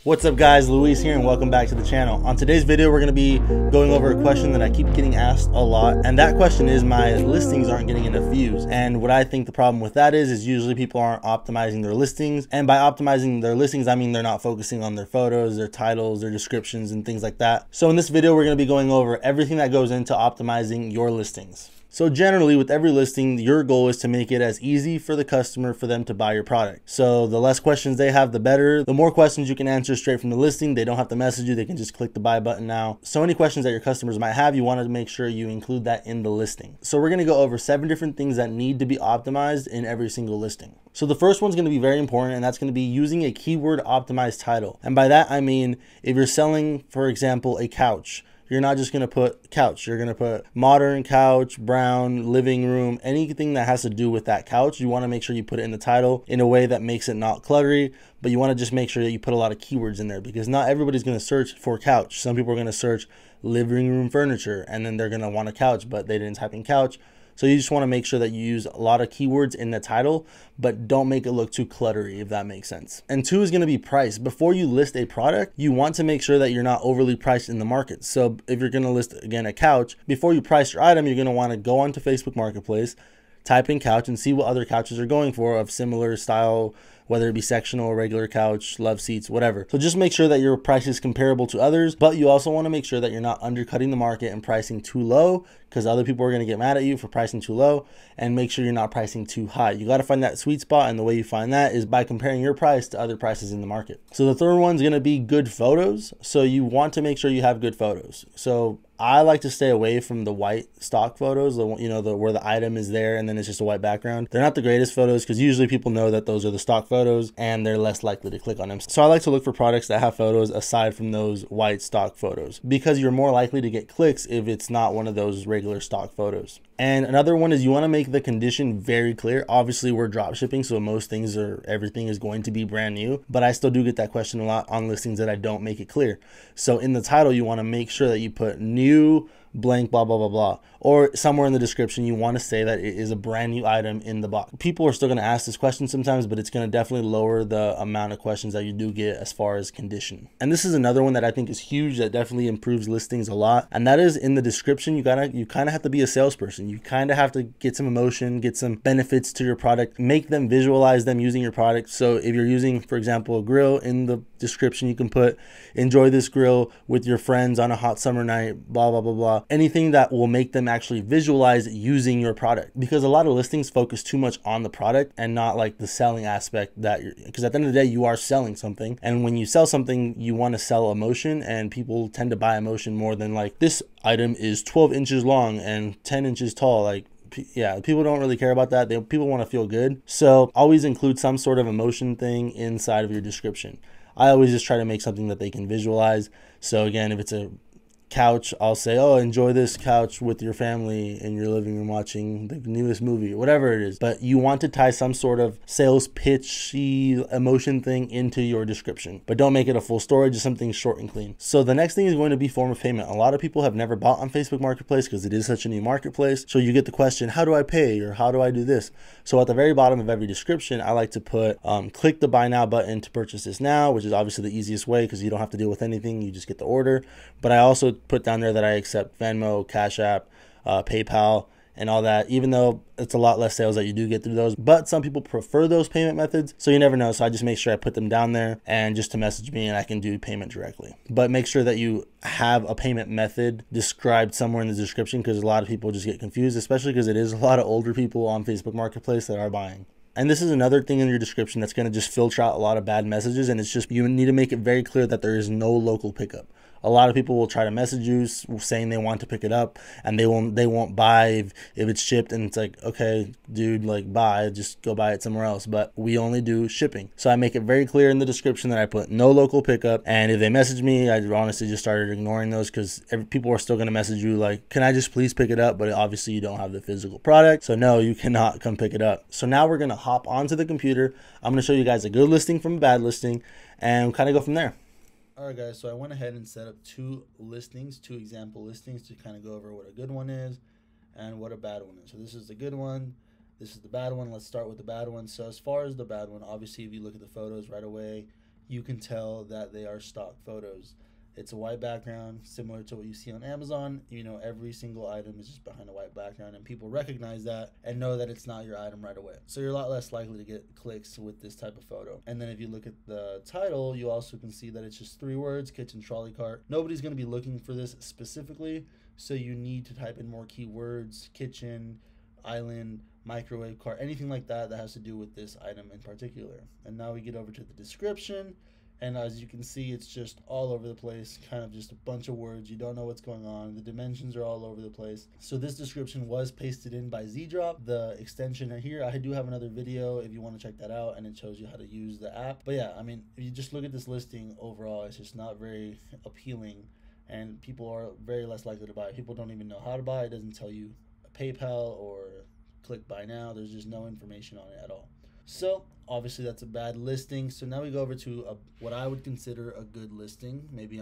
What's up guys, Luis here and welcome back to the channel. On today's video we're going to be going over a question that I keep getting asked a lot, and that question is my listings aren't getting enough views. And what I think the problem with that is usually people aren't optimizing their listings, and by optimizing their listings I mean they're not focusing on their photos, their titles, their descriptions and things like that. So in this video we're going to be going over everything that goes into optimizing your listings. So generally with every listing, your goal is to make it as easy for the customer for them to buy your product. So the less questions they have, the better. The more questions you can answer straight from the listing, they don't have to message you, they can just click the buy button now. So any questions that your customers might have, you want to make sure you include that in the listing. So we're going to go over 7 different things that need to be optimized in every single listing. So the first one's going to be very important, and that's going to be using a keyword optimized title. And by that I mean if you're selling, for example, a couch, you're not just going to put couch, you're going to put modern couch, brown, living room, anything that has to do with that couch. You want to make sure you put it in the title in a way that makes it not cluttery, but you want to just make sure that you put a lot of keywords in there, because not everybody's going to search for couch. Some people are going to search living room furniture and then they're going to want a couch, but they didn't type in couch. So you just want to make sure that you use a lot of keywords in the title, but don't make it look too cluttery, if that makes sense. And 2 is going to be price. Before you list a product, you want to make sure that you're not overly priced in the market. So if you're going to list, again, a couch, before you price your item, you're going to want to go onto Facebook Marketplace, type in couch and see what other couches are going for of similar style, whether it be sectional or regular couch, love seats, whatever. So just make sure that your price is comparable to others, but you also want to make sure that you're not undercutting the market and pricing too low, because other people are going to get mad at you for pricing too low, and make sure you're not pricing too high. You got to find that sweet spot, and the way you find that is by comparing your price to other prices in the market. So the third one's going to be good photos. So you want to make sure you have good photos. So I like to stay away from the white stock photos, where the item is there and then it's just a white background. They're not the greatest photos because usually people know that those are the stock photos and they're less likely to click on them. So I like to look for products that have photos aside from those white stock photos, because you're more likely to get clicks if it's not one of those regular stock photos. And another one is you want to make the condition very clear. Obviously we're drop shipping, so most things everything is going to be brand new, but I still do get that question a lot on listings that I don't make it clear. So in the title you want to make sure that you put new blank blah blah blah blah, or somewhere in the description you want to say that it is a brand new item in the box. People are still going to ask this question sometimes, but it's going to definitely lower the amount of questions that you do get as far as condition. And this is another one that I think is huge, that definitely improves listings a lot, and that is in the description. You kind of have to be a salesperson. You kind of have to get some emotion, get some benefits to your product, make them visualize them using your product. So if you're using, for example, a grill, in the description you can put enjoy this grill with your friends on a hot summer night, blah blah blah blah. Anything that will make them actually visualize using your product, because a lot of listings focus too much on the product and not like the selling aspect, because at the end of the day you are selling something, and when you sell something you want to sell emotion, and people tend to buy emotion more than like this item is 12 inches long and 10 inches tall. Like, yeah, people don't really care about that. People want to feel good. So always include some sort of emotion thing inside of your description. I always just try to make something that they can visualize. So again, if it's a couch, I'll say, oh, enjoy this couch with your family in your living room watching the newest movie, whatever it is. But you want to tie some sort of sales pitchy emotion thing into your description, but don't make it a full story, just something short and clean. So the next thing is going to be form of payment. A lot of people have never bought on Facebook Marketplace because it is such a new marketplace. So you get the question, how do I pay, or how do I do this? So at the very bottom of every description, I like to put click the buy now button to purchase this now, which is obviously the easiest way because you don't have to deal with anything, you just get the order. But I also put down there that I accept Venmo, Cash App, PayPal, and all that, even though it's a lot less sales that you do get through those. But some people prefer those payment methods, so you never know. So I just make sure I put them down there, and just to message me and I can do payment directly. But make sure that you have a payment method described somewhere in the description, because a lot of people just get confused, especially because it is a lot of older people on Facebook Marketplace that are buying. And this is another thing in your description that's going to just filter out a lot of bad messages, and it's just, you need to make it very clear that there is no local pickup. A lot of people will try to message you saying they want to pick it up, and they won't buy if it's shipped, and it's like, okay, dude, like, buy, just go buy it somewhere else. But we only do shipping. So I make it very clear in the description that I put no local pickup, and if they message me, I honestly just started ignoring those, because people are still going to message you like, can I just please pick it up? But obviously you don't have the physical product, so no, you cannot come pick it up. So now we're going to hop onto the computer. I'm going to show you guys a good listing from a bad listing and kind of go from there. Alright guys, so I went ahead and set up 2 example listings to kind of go over what a good one is and what a bad one is. So this is the good one, this is the bad one. Let's start with the bad one. So as far as the bad one, obviously if you look at the photos right away, you can tell that they are stock photos. It's a white background, similar to what you see on Amazon. You know, every single item is just behind a white background, and people recognize that and know that it's not your item right away. So you're a lot less likely to get clicks with this type of photo. And then if you look at the title, you also can see that it's just 3 words, kitchen trolley cart. Nobody's going to be looking for this specifically, so you need to type in more keywords: kitchen, island, microwave cart, anything like that that has to do with this item in particular. And now we get over to the description. And as you can see, it's just all over the place, kind of just a bunch of words. You don't know what's going on. The dimensions are all over the place. So this description was pasted in by ZEEDROP. The extension here, I do have another video if you want to check that out, and it shows you how to use the app. But yeah, I mean, if you just look at this listing overall, it's just not very appealing, and people are very less likely to buy it. People don't even know how to buy it. It doesn't tell you PayPal or click buy now. There's just no information on it at all. So obviously that's a bad listing. So now we go over to what I would consider a good listing. Maybe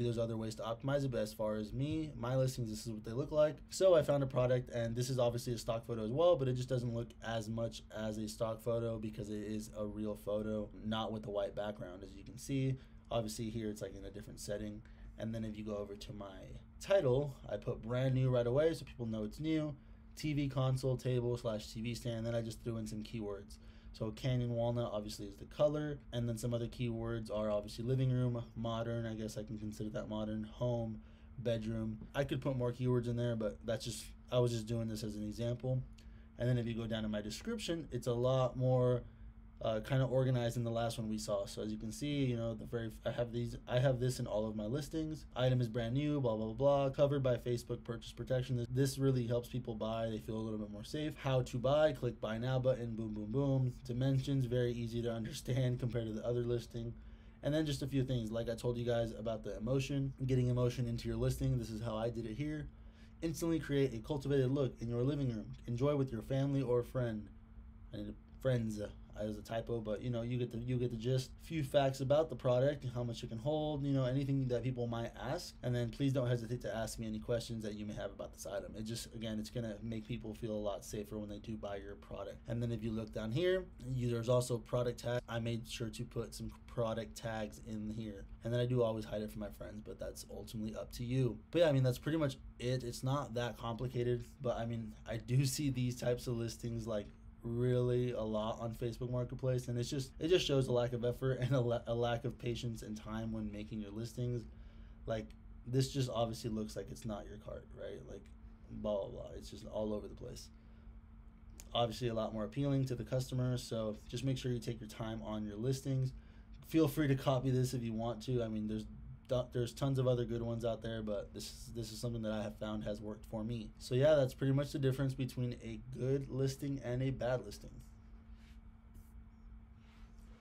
there's other ways to optimize it, but as far as my listings, this is what they look like. So I found a product, and this is obviously a stock photo as well, but it just doesn't look as much as a stock photo because it is a real photo, not with a white background. As you can see, obviously here it's like in a different setting. And then if you go over to my title, I put brand new right away so people know it's new. TV console, table / TV stand. Then I just threw in some keywords. So Canyon Walnut obviously is the color, and then some other keywords are obviously living room, modern, I guess I can consider that modern, home, bedroom. I could put more keywords in there, but I was just doing this as an example. And then if you go down to my description, it's a lot more kind of organized in the last one we saw. So as you can see, you know, I have this in all of my listings. Item is brand new, blah blah blah, covered by Facebook purchase protection. This really helps people buy. They feel a little bit more safe. How to buy, click buy now button, boom boom boom. Dimensions, very easy to understand compared to the other listing. And then just a few things, like I told you guys about the emotion, getting emotion into your listing. This is how I did it here. Instantly create a cultivated look in your living room. Enjoy with your family or friend. Friends. As a typo, but you know, you get the gist. Few facts about the product, how much it can hold, you know, anything that people might ask. And then please don't hesitate to ask me any questions that you may have about this item. It just, again, it's gonna make people feel a lot safer when they do buy your product. And then if you look down here, there's also product tag. I made sure to put some product tags in here, and then I do always hide it from my friends, but that's ultimately up to you. But yeah, I mean, that's pretty much it. It's not that complicated, but I mean, I do see these types of listings like really a lot on Facebook Marketplace, and it just shows a lack of effort and a lack of patience and time when making your listings. Like, this just obviously looks like it's not your cart, right? Like, blah blah blah. It's just all over the place. Obviously a lot more appealing to the customer, so just make sure you take your time on your listings. Feel free to copy this if you want to. I mean, there's tons of other good ones out there, but this is something that I have found has worked for me. So yeah, that's pretty much the difference between a good listing and a bad listing.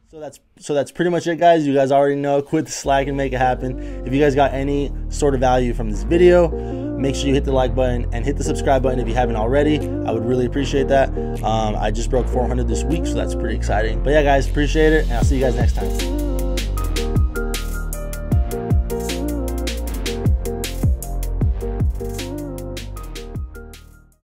So that's pretty much it, guys. You guys already know, quit the slack and make it happen. If you guys got any sort of value from this video, make sure you hit the like button and hit the subscribe button if you haven't already. I would really appreciate that. I just broke 400 this week, so that's pretty exciting. But yeah, guys, appreciate it, and I'll see you guys next time.